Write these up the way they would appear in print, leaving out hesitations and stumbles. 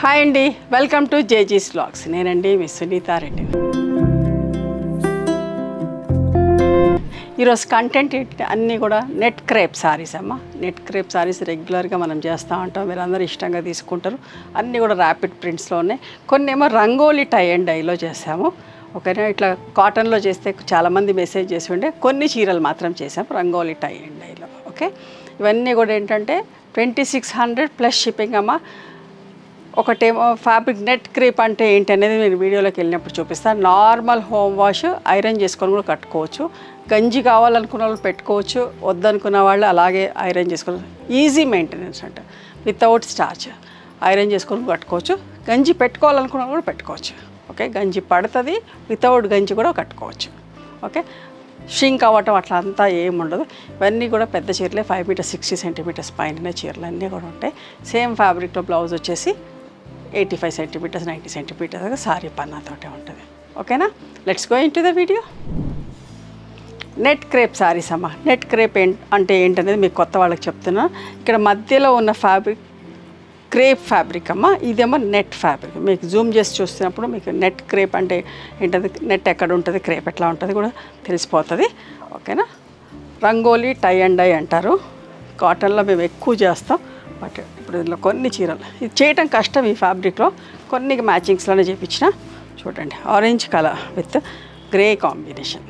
Hi అండి, welcome to జేజీస్ vlogs. నేనండి మీ సునీతా రెడ్డి. ఈరోజు కంటెంట్ అన్నీ కూడా నెట్ క్రేప్ సారీస్ అమ్మ. నెట్ క్రేప్ సారీస్ రెగ్యులర్గా మనం చేస్తూ ఉంటాం, మీరు అందరూ ఇష్టంగా తీసుకుంటారు. అన్నీ కూడా ర్యాపిడ్ ప్రింట్స్లో ఉన్నాయి. కొన్ని ఏమో రంగోలీ టై అండ్ డైలో చేసాము. ఓకేనా, ఇట్లా కాటన్లో చేస్తే చాలామంది మెసేజ్ చేసి ఉండే, కొన్ని చీరలు మాత్రం చేసాము రంగోలీ టై అండ్ డైలో. ఓకే, ఇవన్నీ కూడా ఏంటంటే 2600 ప్లస్ షిప్పింగ్ అమ్మ. ఒకటేమో ఫ్యాబ్రిక్ నెట్ క్రేప్ అంటే ఏంటి అనేది నేను వీడియోలోకి వెళ్ళినప్పుడు చూపిస్తాను. నార్మల్ హోమ్ వాష్ ఐరన్ చేసుకొని కూడా కట్టుకోవచ్చు. గంజి కావాలనుకున్న వాళ్ళు పెట్టుకోవచ్చు, వద్దనుకున్న వాళ్ళు అలాగే ఐరన్ చేసుకోవచ్చు. ఈజీ మెయింటెనెన్స్ అంట, వితౌట్ స్టార్చ్ ఐరన్ చేసుకొని కట్టుకోవచ్చు. గంజి పెట్టుకోవాలనుకున్న కూడా పెట్టుకోవచ్చు. ఓకే, గంజి పడుతుంది, వితౌట్ గంజి కూడా కట్టుకోవచ్చు. ఓకే, షింక్ అవ్వటం అట్లా అంతా ఏముండదు. ఇవన్నీ కూడా పెద్ద చీరలే, 5 మీటర్స్ 60 సెంటీమీటర్స్ పైన చీరలు అన్నీ కూడా ఉంటాయి. సేమ్ ఫ్యాబ్రిక్లో బ్లౌజ్ వచ్చేసి 85 సెంటీమీటర్స్ 90 సెంటీమీటర్స్ సారీ పన్నాతోటే ఉంటుంది. ఓకేనా, let's go into the video. Net crepe saris అమ్మ. నెట్ క్రేప్ అంటే ఏంటనేది మీకు కొత్త వాళ్ళకి చెప్తున్నా. ఇక్కడ మధ్యలో ఉన్న ఫ్యాబ్రిక్ క్రేప్ ఫ్యాబ్రిక్ అమ్మ, ఇదేమో నెట్ ఫ్యాబ్రిక్. మీకు జూమ్ చేసి చూస్తున్నప్పుడు మీకు నెట్ క్రేప్ అంటే ఏంటది, నెట్ ఎక్కడ ఉంటుంది, క్రేప్ ఎట్లా ఉంటుంది కూడా తెలిసిపోతుంది. ఓకేనా, రంగోలీ టై అండ్ డై అంటారు. కాటన్లో మేము ఎక్కువ చేస్తాం, బట్ ఇప్పుడు ఇందులో కొన్ని చీరలు ఇది చేయటం కష్టం. ఈ ఫ్యాబ్రిక్లో కొన్ని మ్యాచింగ్స్లోనే చేయించిన. చూడండి, orange colour with grey combination.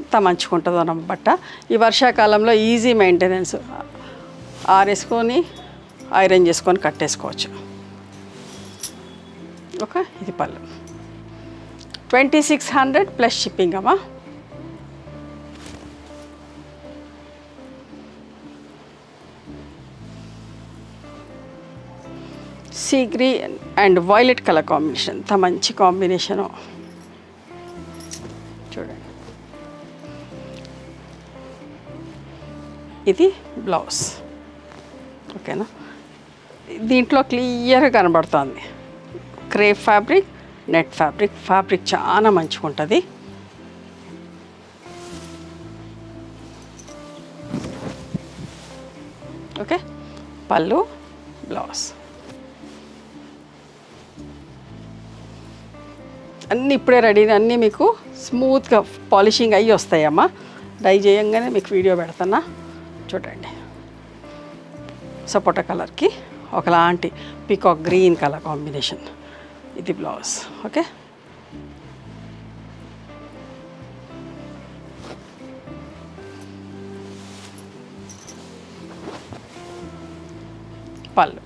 అంత మంచిగా ఉంటుంది అన్న బట్ట. ఈ వర్షాకాలంలో ఈజీ మెయింటెనెన్స్, ఆరేసుకొని ఐరన్ చేసుకొని కట్టేసుకోవచ్చు. ఓకే, ఇది పళ్ళు. 2600 ప్లస్ షిప్పింగ్ అమ్మా. Sea green and violet colour combination, అంత మంచి కాంబినేషను. చూడండి, ఇది బ్లౌజ్. ఓకేనా, దీంట్లో క్లియర్గా కనబడుతుంది crepe fabric, net fabric. Fabric చాలా మంచిగా ఉంటుంది. ఓకే, పళ్ళు, బ్లౌజ్ అన్నీ ఇప్పుడే రెడీ. అన్నీ మీకు స్మూత్గా పాలిషింగ్ అయ్యి వస్తాయమ్మా. డై చేయంగానే మీకు వీడియో పెడుతున్నా. చూడండి, సపోటా కలర్కి ఒకలాంటి పీకాక్ గ్రీన్ కలర్ కాంబినేషన్. ఇది బ్లౌజ్. ఓకే, పళ్ళు,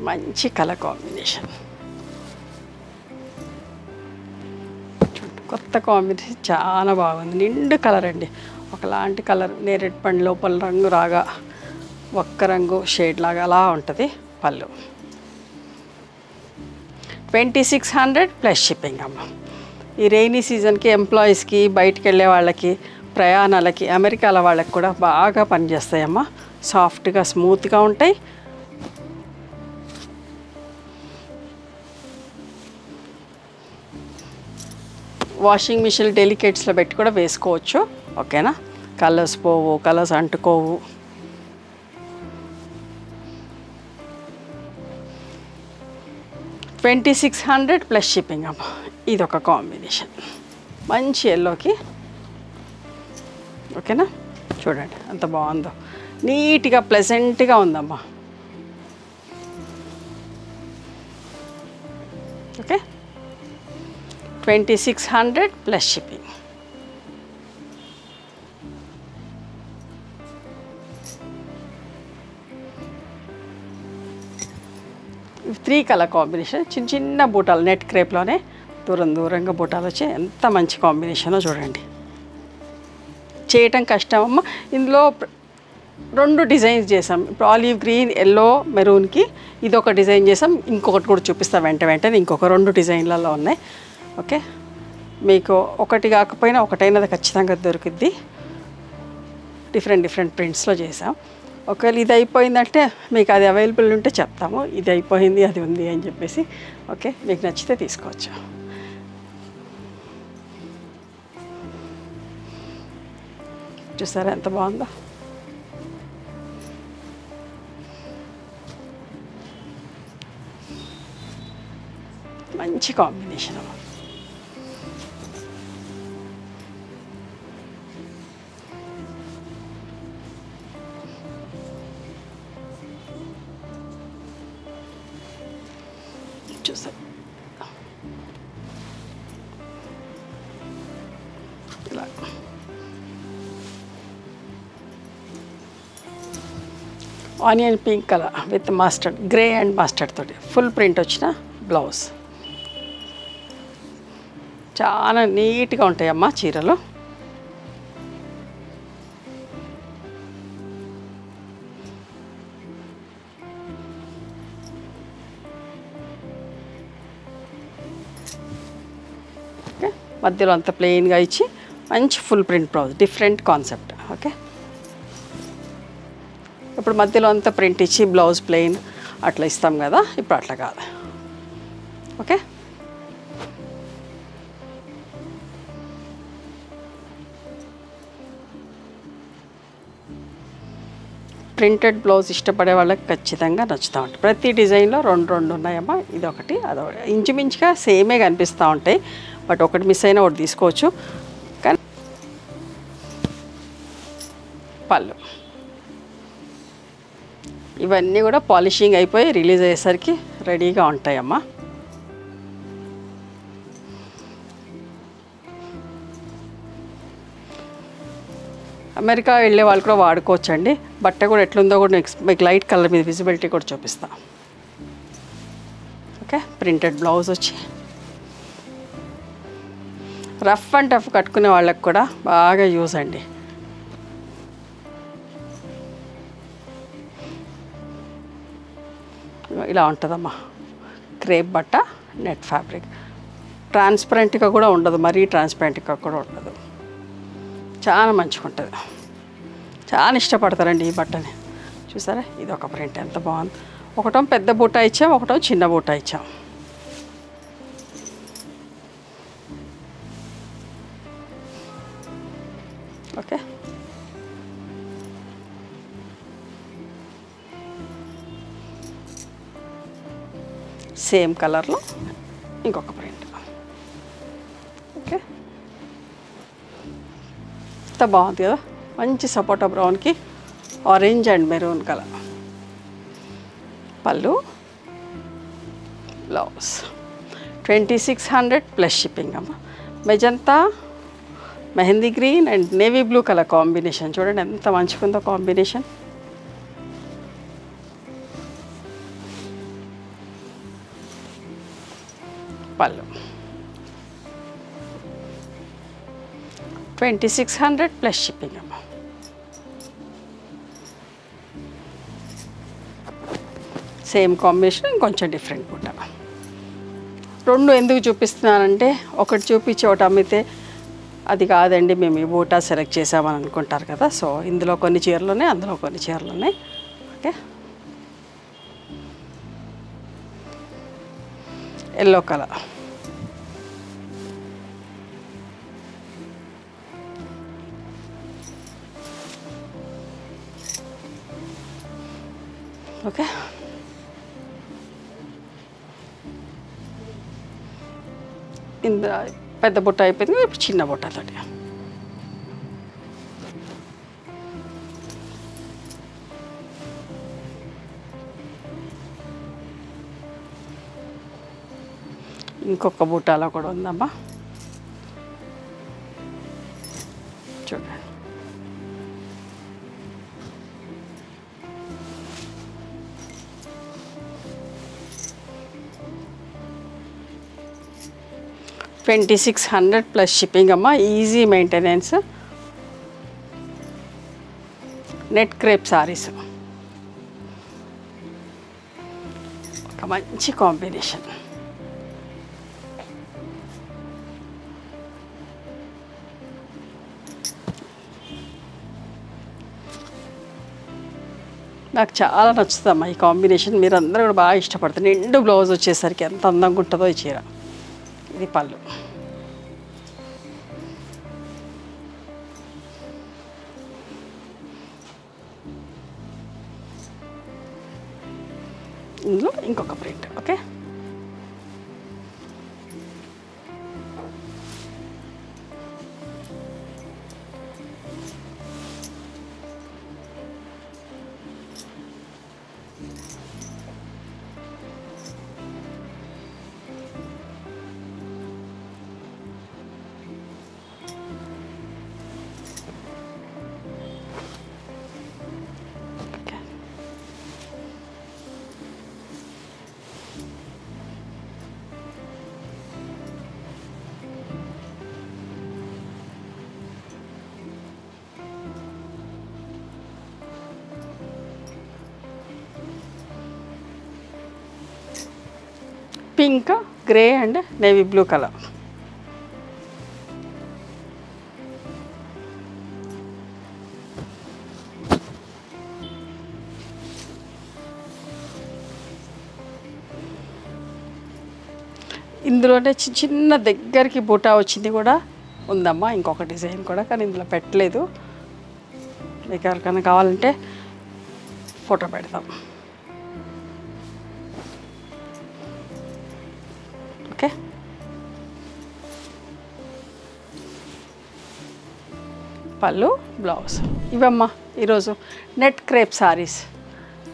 మంచి కలర్ కాంబినేషన్. కొత్త కాంబినేషన్ చాలా బాగుంది. నిండు కలర్ అండి, ఒకలాంటి కలర్. నేరేడు పండు లోపల రంగు రాగా ఒక్క రంగు షేడ్ లాగా అలా ఉంటుంది. పళ్ళు 2600 ప్లస్ షిప్పింగ్ అమ్మ. ఈ రెయినీ సీజన్కి ఎంప్లాయీస్కి, బయటికి వెళ్ళే వాళ్ళకి, ప్రయాణాలకి, అమెరికాల వాళ్ళకి కూడా బాగా పనిచేస్తాయమ్మ. సాఫ్ట్గా స్మూత్గా ఉంటాయి. వాషింగ్ మిషన్ డెలికేట్స్లో పెట్టి కూడా వేసుకోవచ్చు. ఓకేనా, కలర్స్ పోవు, కలర్స్ అంటుకోవు. $2600 ప్లస్ షిప్పింగ్ అమ్మ. ఇది ఒక కాంబినేషన్, మంచి ఎల్లోకి. ఓకేనా, చూడండి ఎంత బాగుందో, నీట్గా ప్లెజెంట్గా ఉందమ్మా. Okay, 2600 plus shipping. Three colour combination, చిన్న చిన్న బూటాలు నెట్ క్రేప్లోనే దూరంగా బూటాలు వచ్చి ఎంత మంచి కాంబినేషనో చూడండి. చేయటం కష్టమమ్మ. ఇందులో 2 డిజైన్స్ చేసాం. ఇప్పుడు ఆలివ్ గ్రీన్, ఎల్లో, మెరూన్కి ఇదొక డిజైన్ చేసాం. ఇంకొకటి కూడా చూపిస్తాం వెంటనే. ఇంకొక 2 డిజైన్లలో ఉన్నాయి. ఓకే, మీకు ఒకటి కాకపోయినా ఒకటైనది ఖచ్చితంగా దొరికిద్ది. డిఫరెంట్ ప్రింట్స్లో చేసాం. ఒకవేళ ఇది అయిపోయిందంటే మీకు అది అవైలబుల్ ఉంటే చెప్తాము, ఇది అయిపోయింది అది ఉంది అని చెప్పేసి. ఓకే, మీకు నచ్చితే తీసుకోవచ్చు. చూసారా ఎంత బాగుందో. మంచి కాంబినేషన్ అమ్మ. చూసారు ఇలా onion pink colour with mustard, grey and mustard తోటి ఫుల్ ప్రింట్ వచ్చిన బ్లౌజ్. చాలా నీట్గా ఉంటాయమ్మా చీరలు. ఓకే, మధ్యలో అంత ప్లెయిన్గా ఇచ్చి మంచి full print blouse, different concept. Okay, ఇప్పుడు మధ్యలో అంతా ప్రింట్ ఇచ్చి బ్లౌజ్ ప్లెయిన్ అట్లా ఇస్తాం కదా, ఇప్పుడు అట్లా కాదు. ఓకే, ప్రింటెడ్ బ్లౌజ్ ఇష్టపడే వాళ్ళకి ఖచ్చితంగా నచ్చుతూ ఉంటాయి. ప్రతి డిజైన్లో రెండు రెండు ఉన్నాయమ్మా, ఇదొకటి అదొకటి, ఇంచుమించుగా సేమే కనిపిస్తూ ఉంటాయి. బట్ ఒకటి మిస్ అయినా ఒకటి తీసుకోవచ్చు. కానీ పళ్ళు ఇవన్నీ కూడా పాలిషింగ్ అయిపోయి రిలీజ్ అయ్యేసరికి రెడీగా ఉంటాయమ్మా. అమెరికా వెళ్ళే వాళ్ళు కూడా వాడుకోవచ్చండి. బట్ట కూడా ఎట్లుందో కూడా మీకు లైట్ కలర్ మీద విజిబిలిటీ కూడా చూపిస్తా. ఓకే, ప్రింటెడ్ బ్లౌజ్ వచ్చి రఫ్ అండ్ టఫ్ కట్టుకునే వాళ్ళకి కూడా బాగా యూజ్ అండి. ఇలా ఉంటుందమ్మా క్రేప్ బట్ట, నెట్ ఫ్యాబ్రిక్. ట్రాన్స్పరెంట్గా కూడా ఉండదు, మరీ ట్రాన్స్పరెంట్గా కూడా ఉండదు. చాలా మంచిగా ఉంటుంది, చాలా ఇష్టపడతారండి ఈ బట్టని. చూసారా, ఇది ఒక ప్రింట్ ఎంత బాగుంది. ఒకటో పెద్ద బూటా ఇచ్చాం, ఒకటో చిన్న బూటా ఇచ్చాం. ఓకే, సేమ్ కలర్లో ఇంకొక ప్రింట్. ఓకే, ఎంత బాగుంది కదా, మంచి సపోటా బ్రౌన్కి ఆరెంజ్ అండ్ మెరూన్ కలర్. పళ్ళు, బ్లౌజ్ 2600 ప్లస్ షిప్పింగ్ అమ్మ. Magenta, mehndi green and navy blue colour combination చూడండి ఎంత మంచిగా కాంబినేషన్. పళ్ళు 2600 ప్లస్ షిప్పింగ్ అమ్మ. సేమ్ కాంబినేషన్, ఇంకొంచెం డిఫరెంట్ బుట్ట. రెండు ఎందుకు చూపిస్తున్నానంటే, ఒకటి చూపించి ఒకటి అమ్మితే అది కాదండి మేము ఈ బూటా సెలెక్ట్ చేసామని అనుకుంటారు కదా. సో ఇందులో కొన్ని చీరలు ఉన్నాయి, అందులో కొన్ని చీరలు ఉన్నాయి. Okay, yellow colour. ఓకే, ఇందులో పెద్ద బుట్ట అయిపోయింది, ఇప్పుడు చిన్న బుట్టతోటి. ఇంకొక బుట్టాలో కూడా ఉందమ్మా చూడండి. $2600 ప్లస్ షిప్పింగ్ అమ్మ. Easy maintenance, net crepe saris. ఒక మంచి కాంబినేషన్. నాకు చాలా నచ్చుతుందమ్మా ఈ కాంబినేషన్. మీరు అందరూ కూడా బాగా ఇష్టపడతారు. నిండు బ్లౌజ్ వచ్చేసరికి ఎంత అందంగా ఉంటుందో ఈ చీర. ఇది పళ్ళు. ఇందులో ఇంకొక print. Okay, pink, grey and navy blue colour. ఇందులోనే చిన్న దగ్గరికి బూటా వచ్చింది కూడా ఉందమ్మా, ఇంకొక డిజైన్ కూడా, కానీ ఇందులో పెట్టలేదు. మీకు ఎవరికైనా కావాలంటే ఫోటో పెడతాం. ఓకే, పళ్ళు, బ్లౌజ్. ఇవమ్మా ఈరోజు నెట్ క్రేప్ సారీస్.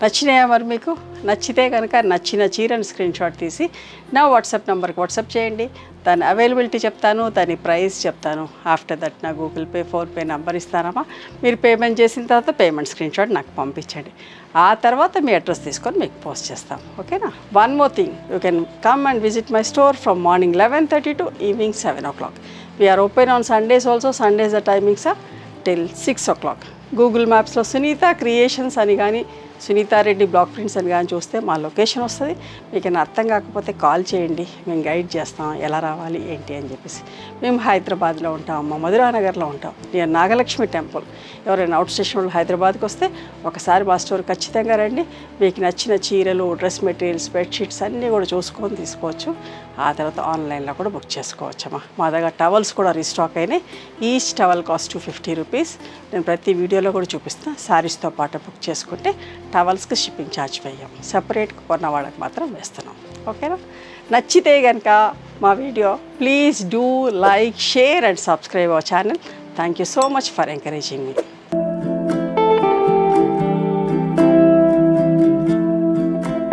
నచ్చినాయా మరి మీకు? నచ్చితే కనుక నచ్చిన చీరను స్క్రీన్ షాట్ తీసి నా వాట్సాప్ నెంబర్కి వాట్సాప్ చేయండి. దాని అవైలబిలిటీ చెప్తాను, దాని ప్రైస్ చెప్తాను. ఆఫ్టర్ దట్ నా గూగుల్ పే, ఫోన్పే నెంబర్ ఇస్తానమ్మా. మీరు పేమెంట్ చేసిన తర్వాత పేమెంట్ స్క్రీన్ షాట్ నాకు పంపించండి. ఆ తర్వాత మీ అడ్రస్ తీసుకొని మీకు పోస్ట్ చేస్తాం. ఓకేనా? One more thing, you can come and visit my store from morning 11:30 to evening 7 o'clock. We are open on Sundays also. Sundays the timings are till 6 o'clock. Google మ్యాప్స్లో Sunitha creations అని కానీ Sunitha Reddy block prints అని కానీ చూస్తే మా location వస్తుంది. మీకు అర్థం కాకపోతే కాల్ చేయండి, మేము గైడ్ చేస్తాం ఎలా రావాలి ఏంటి అని చెప్పేసి. మేము హైదరాబాద్లో ఉంటాం, మా మధురానగర్లో ఉంటాం, నియర్ నాగలక్ష్మి టెంపుల్. ఎవరైనా అవుట్ స్టేషన్ వాళ్ళు హైదరాబాద్కి వస్తే ఒకసారి మా స్టోర్ ఖచ్చితంగా రండి. మీకు నచ్చిన చీరలు, డ్రెస్ మెటీరియల్స్, బెడ్షీట్స్ అన్నీ కూడా చూసుకొని తీసుకోవచ్చు. ఆ తర్వాత ఆన్లైన్లో కూడా బుక్ చేసుకోవచ్చమ్మా. మా దగ్గర టవల్స్ కూడా రీస్టాక్ అయినాయి. Each towel cost 250 rupees. నేను ప్రతి వీడియోలో కూడా చూపిస్తాను. శారీస్తో పాటు బుక్ చేసుకుంటే టవల్స్కి షిప్పింగ్ ఛార్జ్ వేయం, సెపరేట్గా కొన్న వాళ్ళకి మాత్రం వేస్తున్నాం. ఓకేనా? నచ్చితే కనుక మా video please do like, share and subscribe our channel. Thank you so much for encouraging me.